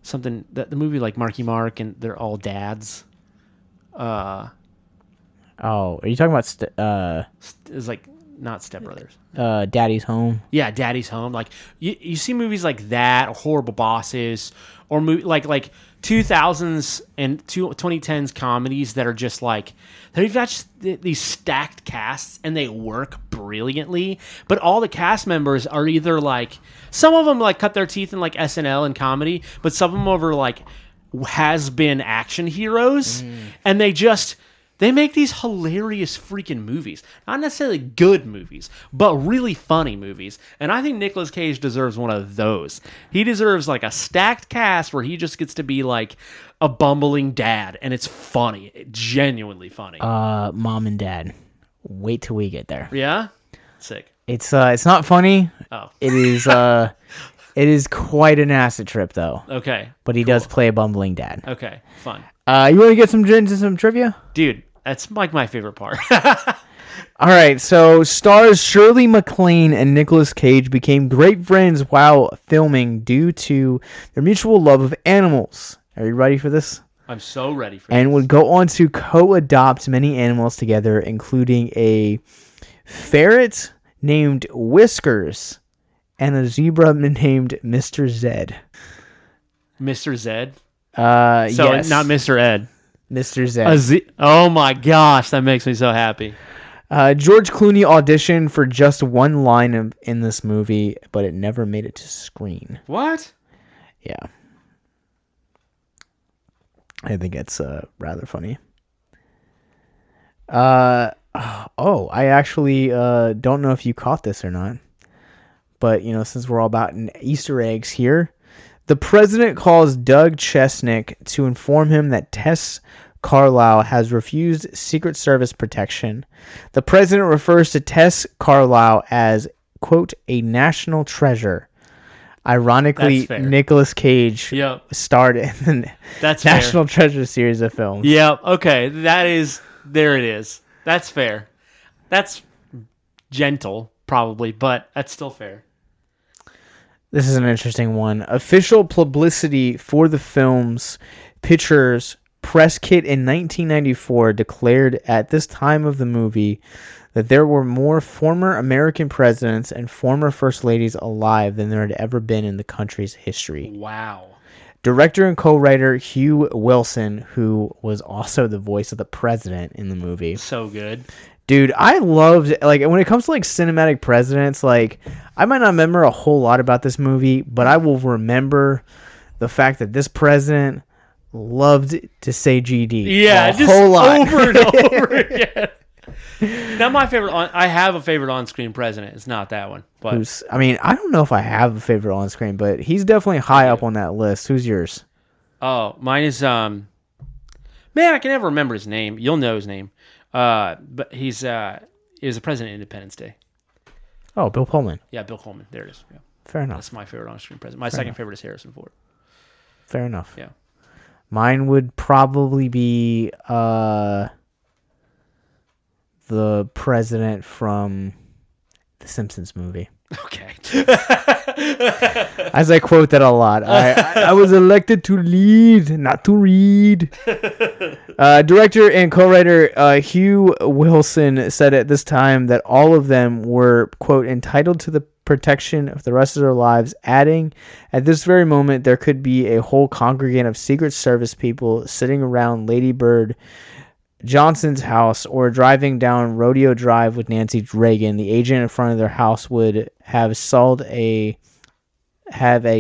something that the movie like Marky Mark and they're all dads. Are you talking about it's like not Step Brothers. Daddy's Home? Yeah, Daddy's Home. Like you see movies like that, or Horrible Bosses, or like 2000s and 2010s comedies that are just like they've got these stacked casts and they work brilliantly, but all the cast members are either like some of them like cut their teeth in like SNL and comedy, but some of them are like has-been action heroes, and they make these hilarious freaking movies. Not necessarily good movies, but really funny movies. And I think Nicolas Cage deserves one of those. He deserves like a stacked cast where he just gets to be like a bumbling dad. And it's funny. Genuinely funny. Mom and Dad. Wait till we get there. Yeah? Sick. It's not funny. Oh. It is quite an acid trip though. Okay. But he does play a bumbling dad. Okay. Fun. You want to get into some trivia? Dude. That's like my favorite part. All right, so stars Shirley MacLaine and Nicolas Cage became great friends while filming due to their mutual love of animals. Are you ready for this? I'm so ready for and this. Would go on to co-adopt many animals together, including a ferret named Whiskers and a zebra named Mr. Zed. Mr. Zed? Yes. Not Mr. Ed. Mr. Zed. Oh my gosh, that makes me so happy. George Clooney auditioned for just one line in this movie, but it never made it to screen. What? Yeah. I think it's rather funny. I actually don't know if you caught this or not. But, since we're all about Easter eggs here, the president calls Doug Chesnick to inform him that Tess Carlisle has refused Secret Service protection. The president refers to Tess Carlisle as, quote, a national treasure. Ironically, That's fair. Nicolas Cage Yep. starred in the That's National Treasure series of films. Yep. Okay. There it is. That's fair. That's gentle, probably, but that's still fair. This is an interesting one. Official publicity for the film's pictures press kit in 1994 declared at this time of the movie that there were more former American presidents and former first ladies alive than there had ever been in the country's history. Wow. Director and co-writer Hugh Wilson, who was also the voice of the president in the movie. So good. Dude, I loved, like, when it comes to, like, cinematic presidents, like, I might not remember a whole lot about this movie, but I will remember the fact that this president loved to say GD. Yeah, just whole lot. over and over again. Now, I have a favorite on-screen president. It's not that one, but I don't know if I have a favorite on screen, but he's definitely high up on that list. Who's yours? oh, mine is man, I can never remember his name. You'll know his name. But he was the president of Independence Day. Oh, Bill Pullman. Yeah, Bill Coleman. There it is. Yeah. Fair enough. That's my favorite on-screen president. My second favorite is Harrison Ford. Fair enough. Yeah. Mine would probably be the president from the Simpsons movie. Okay. As I quote that a lot. I was elected to lead, not to read. Director and co-writer Hugh Wilson said at this time that all of them were, quote, entitled to the protection of the rest of their lives, adding, at this very moment, there could be a whole congregation of Secret Service people sitting around Lady Bird Johnson's house or driving down Rodeo Drive with Nancy Reagan. The agent in front of their house would have a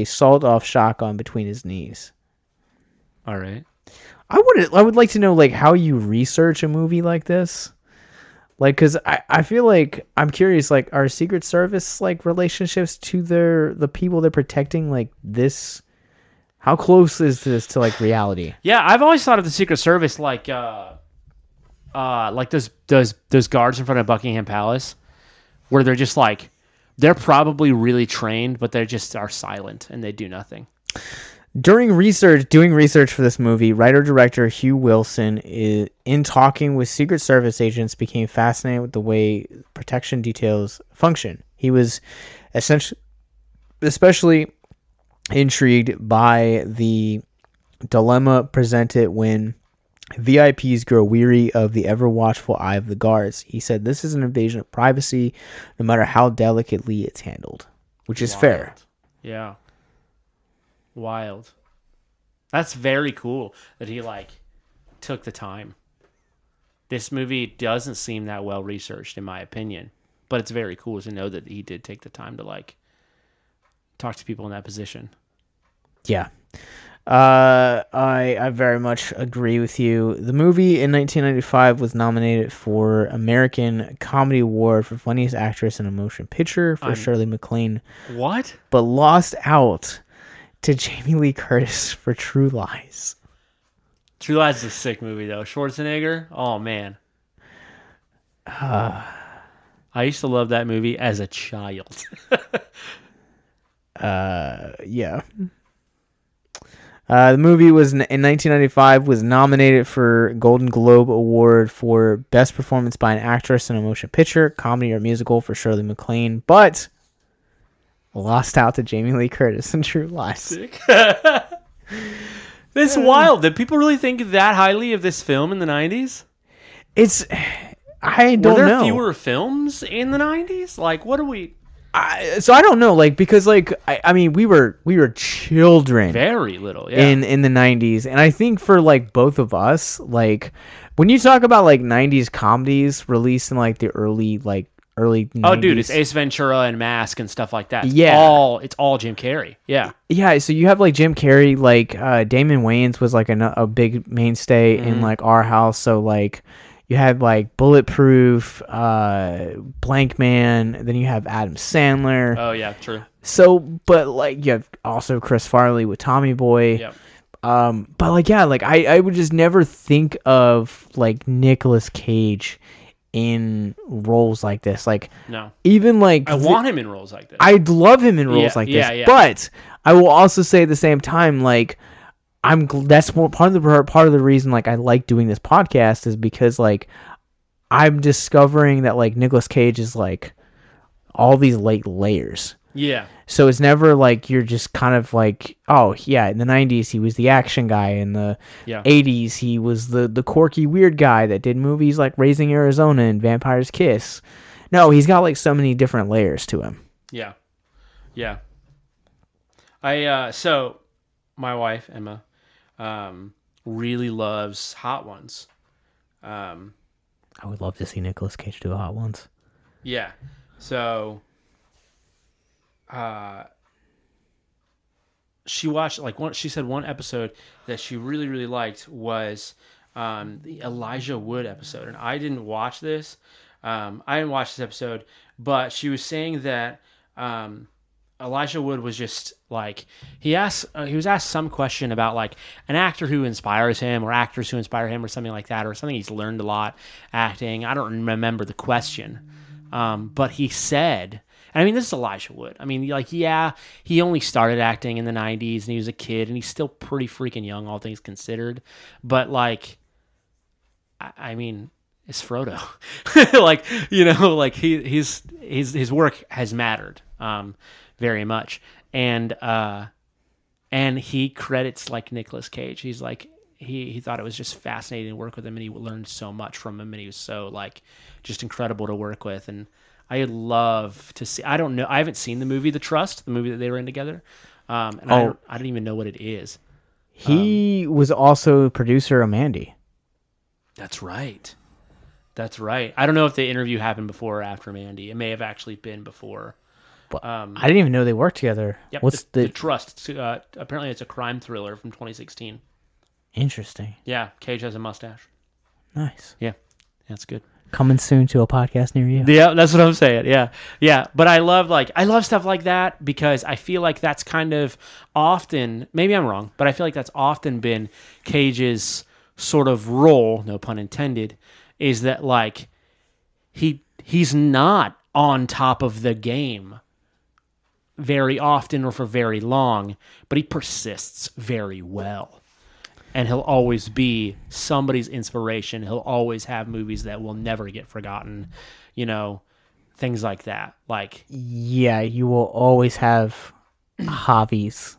sawed-off shotgun between his knees. All right. I would like to know, like, how you research a movie like this. Like, because I feel like, I'm curious, like, are Secret Service, like, relationships to the people they're protecting, like, this? How close is this to, like, reality? Yeah, I've always thought of the Secret Service like those guards in front of Buckingham Palace, where they're just like, they're probably really trained, but they just are silent and they do nothing. Doing research for this movie, writer-director Hugh Wilson, in talking with Secret Service agents, became fascinated with the way protection details function. He was especially intrigued by the dilemma presented when VIPs grow weary of the ever-watchful eye of the guards. He said, this is an invasion of privacy, no matter how delicately it's handled, which is fair. Yeah. Wild. That's very cool that he, like, took the time. This movie doesn't seem that well researched, in my opinion, but it's very cool to know that he did take the time to, like, talk to people in that position. Yeah. I very much agree with you. The movie in 1995 was nominated for American Comedy Award for Funniest Actress in a Motion Picture for Shirley MacLaine. What? But lost out to Jamie Lee Curtis for True Lies. True Lies is a sick movie, though. Schwarzenegger? Oh, man. I used to love that movie as a child. Yeah. The movie was in 1995 was nominated for Golden Globe Award for Best Performance by an Actress in a Motion Picture, Comedy or Musical for Shirley MacLaine, but lost out to Jamie Lee Curtis in True Lies. It's wild. Did people really think that highly of this film in the 90s? I don't know. Were there fewer films in the 90s? Like, what do we... So I don't know, like, because, like, I mean, we were children, very little, yeah, in the 90s, and I think for, like, both of us, like, when you talk about, like, 90s comedies released in, like, the early 90s. Oh, dude, it's Ace Ventura and Mask and stuff like that. It's all Jim Carrey. Yeah. Yeah, so you have, like, Jim Carrey, like, Damon Wayans was, like, a big mainstay in, like, our house, so, like, you had, like, Bulletproof, Blank Man, then you have Adam Sandler. Oh, yeah, true. So, but, like, you have also Chris Farley with Tommy Boy. Yep. But, like, yeah, like, I would just never think of, like, Nicolas Cage in roles like this. Like, No. even like I want him in roles like this. I'd love him in roles like this. Yeah. But I will also say at the same time, like, that's more part of the reason like I like doing this podcast is because like I'm discovering that like Nicolas Cage is like all these layers. Yeah. So it's never like you're just kind of like, oh yeah, in the 90s he was the action guy, in the 80s he was the quirky weird guy that did movies like Raising Arizona and Vampire's Kiss. No, he's got like so many different layers to him. Yeah. So my wife Emma really loves Hot Ones. I would love to see Nicolas Cage do Hot Ones. Yeah. So she watched she said one episode that she really, really liked was the Elijah Wood episode. And I didn't watch this. I didn't watch this episode, but she was saying that Elijah Wood was just like he was asked some question about like an actor who inspires him or actors who inspire him or something like that, or something he's learned a lot acting. I don't remember the question, but he said, and I mean, this is Elijah Wood. I mean, like, yeah, he only started acting in the 90s and he was a kid and he's still pretty freaking young, all things considered. But like, I mean, it's Frodo. Like, you know, like his work has mattered. Very much, and he credits like Nicolas Cage. He's like he thought it was just fascinating to work with him, and he learned so much from him, and he was so like just incredible to work with. And I'd love to see. I don't know. I haven't seen the movie The Trust, the movie that they were in together, and I don't even know what it is. He was also producer of Mandy. That's right. I don't know if the interview happened before or after Mandy. It may have actually been before. But I didn't even know they worked together. Yep, What's the Trust? Apparently, it's a crime thriller from 2016. Interesting. Yeah, Cage has a mustache. Nice. Yeah, that's good. Coming soon to a podcast near you. Yeah, that's what I'm saying. Yeah. But I love stuff like that because I feel like that's kind of often. Maybe I'm wrong, but I feel like that's often been Cage's sort of role. No pun intended. Is that like he's not on top of the game very often or for very long, but he persists very well. And he'll always be somebody's inspiration. He'll always have movies that will never get forgotten, you know, things like that. Like, yeah, you will always have hobbies.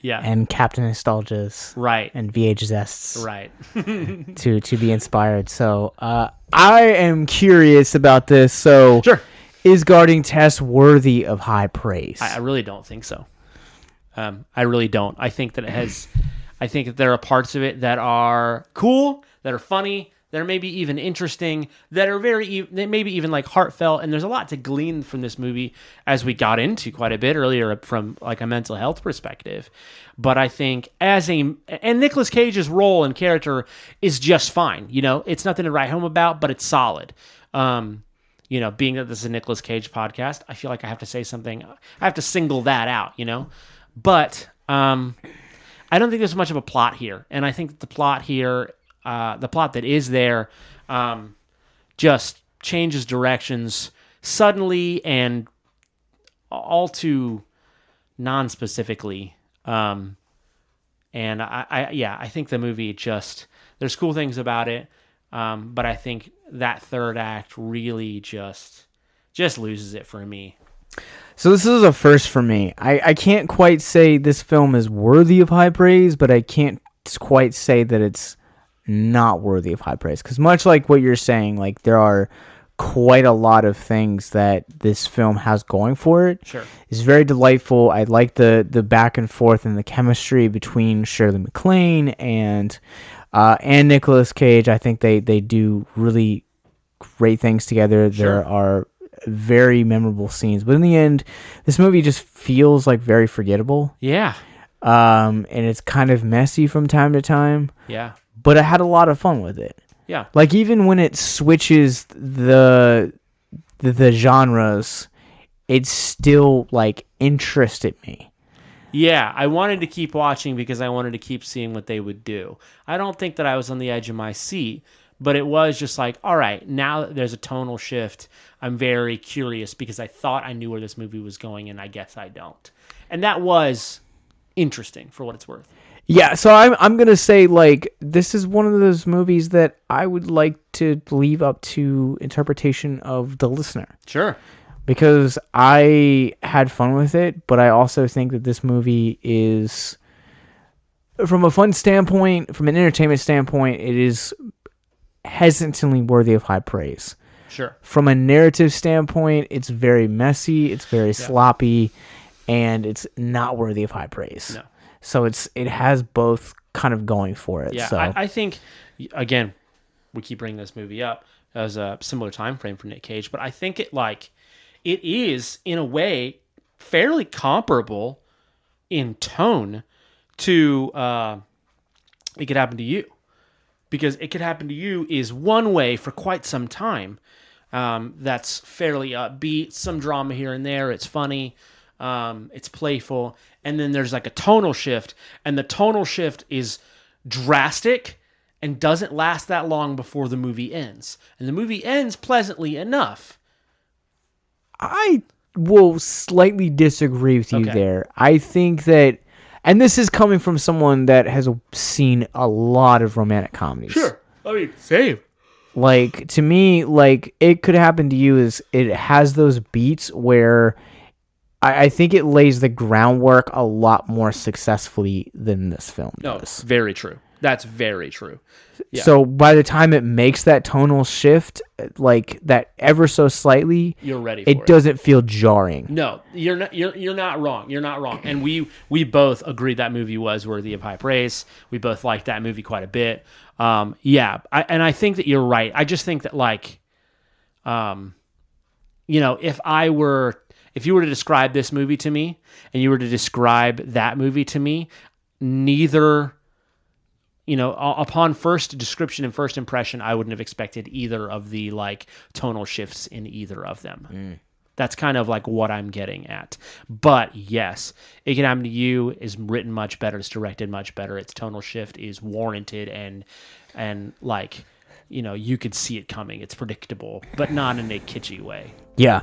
Yeah. And Captain Nostalgias. Right. And VHSests. Right. to be inspired. So, I am curious about this. So, sure. Is Guarding-tess worthy of high praise? I really don't think so. I really don't. I think that there are parts of it that are cool, that are funny, that are maybe even interesting, that are maybe even like heartfelt, and there's a lot to glean from this movie as we got into quite a bit earlier from like a mental health perspective. But I think and Nicolas Cage's role and character is just fine. You know, it's nothing to write home about, but it's solid. You know, being that this is a Nicolas Cage podcast, I feel like I have to say something. I have to single that out, you know? But I don't think there's much of a plot here. And I think that the plot here, the plot that is there, just changes directions suddenly and all too non-specifically. And I think the movie just, there's cool things about it. But I think that third act really just loses it for me. So this is a first for me. I can't quite say this film is worthy of high praise, but I can't quite say that it's not worthy of high praise. Because much like what you're saying, like there are quite a lot of things that this film has going for it. Sure. It's very delightful. I like the back and forth and the chemistry between Shirley MacLaine and Nicolas Cage. I think they do really great things together. Sure. There are very memorable scenes, but in the end, this movie just feels like very forgettable. Yeah. And it's kind of messy from time to time. Yeah. But I had a lot of fun with it. Yeah. Like even when it switches the genres, it still like interested me. Yeah, I wanted to keep watching because I wanted to keep seeing what they would do. I don't think that I was on the edge of my seat, But it was just like, all right, now that there's a tonal shift, I'm very curious because I thought I knew where this movie was going, and I guess I don't. And that was interesting for what it's worth. Yeah, so I'm gonna say, like, this is one of those movies that I would like to leave up to interpretation of the listener. Sure. Because I had fun with it, but I also think that this movie is, from a fun standpoint, from an entertainment standpoint, it is hesitantly worthy of high praise. Sure. From a narrative standpoint, it's very messy, it's very sloppy, and it's not worthy of high praise. No. So it has both kind of going for it. Yeah, so. I think, again, we keep bringing this movie up as a similar time frame for Nick Cage, but I think it is, in a way, fairly comparable in tone to It Could Happen to You. Because It Could Happen to You is one way for quite some time. That's fairly upbeat, some drama here and there, it's funny, it's playful, and then there's like a tonal shift, and the tonal shift is drastic and doesn't last that long before the movie ends. And the movie ends pleasantly enough. I will slightly disagree with you there. I think that, and this is coming from someone that has seen a lot of romantic comedies. Sure. I mean, same. Like, to me, like, It Could Happen to You is, it has those beats where I think it lays the groundwork a lot more successfully than this film does. No, very true. That's very true. Yeah. So by the time it makes that tonal shift, like that ever so slightly, you're ready for it. It doesn't feel jarring. No, you're not wrong. You're not wrong. And we both agreed that movie was worthy of high praise. We both liked that movie quite a bit. I think that you're right. I just think that, like, if you were to describe this movie to me and you were to describe that movie to me, neither, upon first description and first impression, I wouldn't have expected either of the, like, tonal shifts in either of them. That's kind of like what I'm getting at. But yes, It Could Happen to You is written much better. It's directed much better. Its tonal shift is warranted and like, you could see it coming. It's predictable, but not in a kitschy way. Yeah.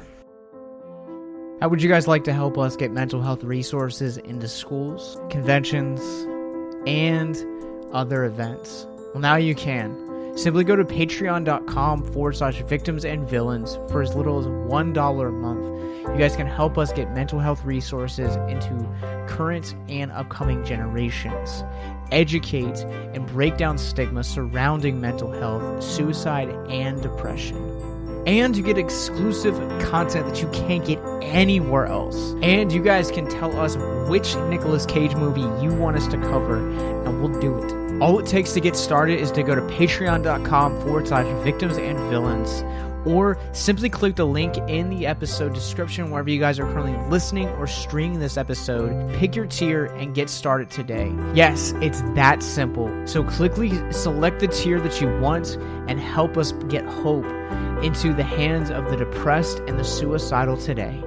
How would you guys like to help us get mental health resources into schools, conventions, and other events? Well, now you can. Simply go to patreon.com/victims and villains for as little as $1 a month. You guys can help us get mental health resources into current and upcoming generations, educate and break down stigma surrounding mental health, suicide, and depression. And you get exclusive content that you can't get anywhere else. And you guys can tell us which Nicolas Cage movie you want us to cover, and we'll do it. All it takes to get started is to go to patreon.com/victims and villains, or simply click the link in the episode description wherever you guys are currently listening or streaming this episode. Pick your tier and get started today. Yes, it's that simple. So quickly select the tier that you want and help us get hope into the hands of the depressed and the suicidal today.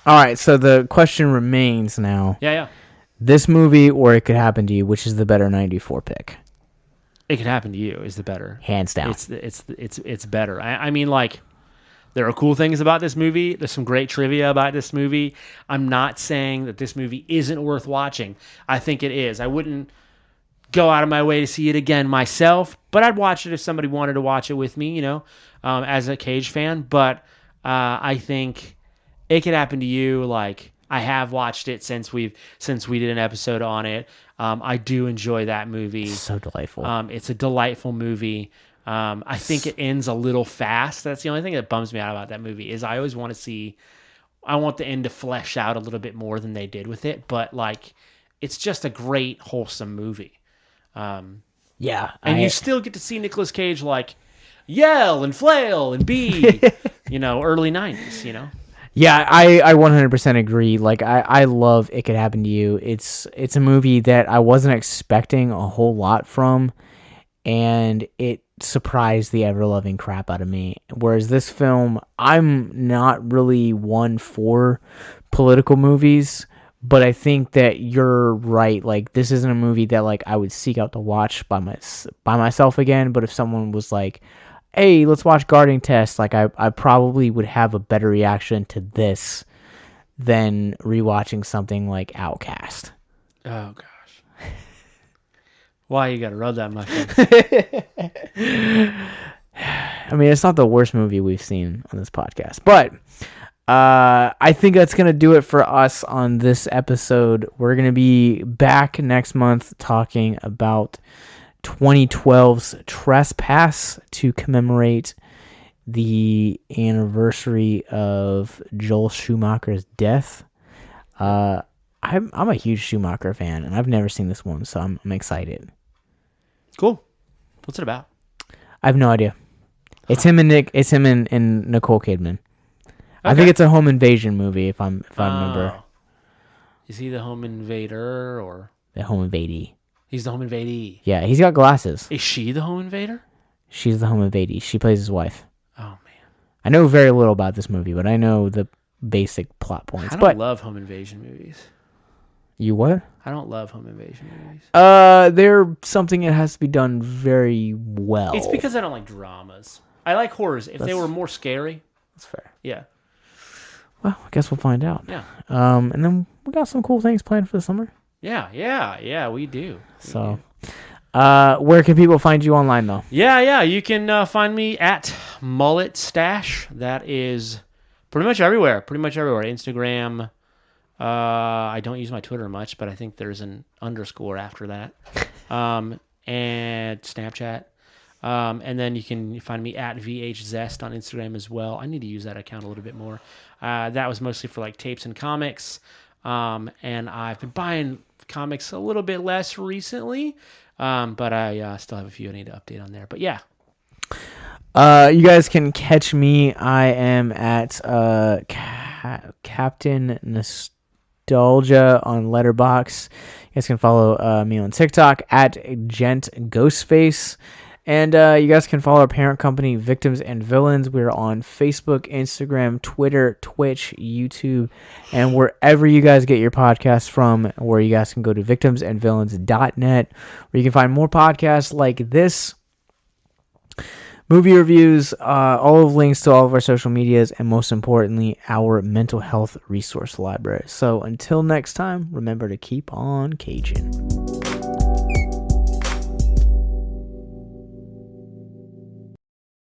All right, so the question remains now. Yeah. This movie or It Could Happen to You, which is the better 94 pick? It Could Happen to You is the better. Hands down. It's better. I mean, like, there are cool things about this movie. There's some great trivia about this movie. I'm not saying that this movie isn't worth watching. I think it is. I wouldn't go out of my way to see it again myself, but I'd watch it if somebody wanted to watch it with me, as a Cage fan. But I think It Could Happen to You, like, I have watched it since we did an episode on it. I do enjoy that movie. So delightful. It's a delightful movie. I think it ends a little fast. That's the only thing that bums me out about that movie is I always want the end to flesh out a little bit more than they did with it. But, like, it's just a great, wholesome movie. Yeah. And you still get to see Nicolas Cage, like, yell and flail and be, early 90s, Yeah, I 100% agree. Like, I love It Could Happen to You. It's a movie that I wasn't expecting a whole lot from, and it surprised the ever-loving crap out of me. Whereas this film, I'm not really one for political movies, But I think that you're right. Like, this isn't a movie that like I would seek out to watch by myself again. But if someone was like, "Hey, let's watch Guarding-tess," like I probably would have a better reaction to this than rewatching something like Outcast. Oh gosh, why you gotta rub that in my face? I mean, it's not the worst movie we've seen on this podcast, but I think that's going to do it for us on this episode. We're going to be back next month talking about 2012's Trespass to commemorate the anniversary of Joel Schumacher's death. I'm a huge Schumacher fan, and I've never seen this one, so I'm excited. Cool. What's it about? I have no idea. It's him and Nicole Kidman. I Okay. think it's a home invasion movie, if I remember. Is he the home invader or The home invadee. he's the home invadee? Yeah, he's got glasses. Is she the home invader? She's the home invadee. She plays his wife. Oh man, I know very little about this movie, but I know the basic plot points. I don't But love home invasion movies. you what? I don't love home invasion movies. They're something that has to be done very well. It's because I don't like dramas. I like horrors. If they were more scary, that's fair. yeah. Well, I guess we'll find out. Yeah. And then we got some cool things planned for the summer. Yeah, we do. Where can people find you online, though? Yeah, you can find me at Mullet Stash. That is pretty much everywhere. Instagram. I don't use my Twitter much, but I think there's an underscore after that. And Snapchat. And then you can find me at VHZest on Instagram as well. I need to use that account a little bit more. That was mostly for like tapes and comics. And I've been buying comics a little bit less recently. But I still have a few I need to update on there. But yeah. You guys can catch me. I am at Captain Nostalgia on Letterboxd. You guys can follow me on TikTok at Gent Ghostface. And you guys can follow our parent company, Victims and Villains. We're on Facebook, Instagram, Twitter, Twitch, YouTube, and wherever you guys get your podcasts from, where you guys can go to victimsandvillains.net, where you can find more podcasts like this, movie reviews, all of links to all of our social medias, and most importantly, our mental health resource library. So until next time, remember to keep on caging.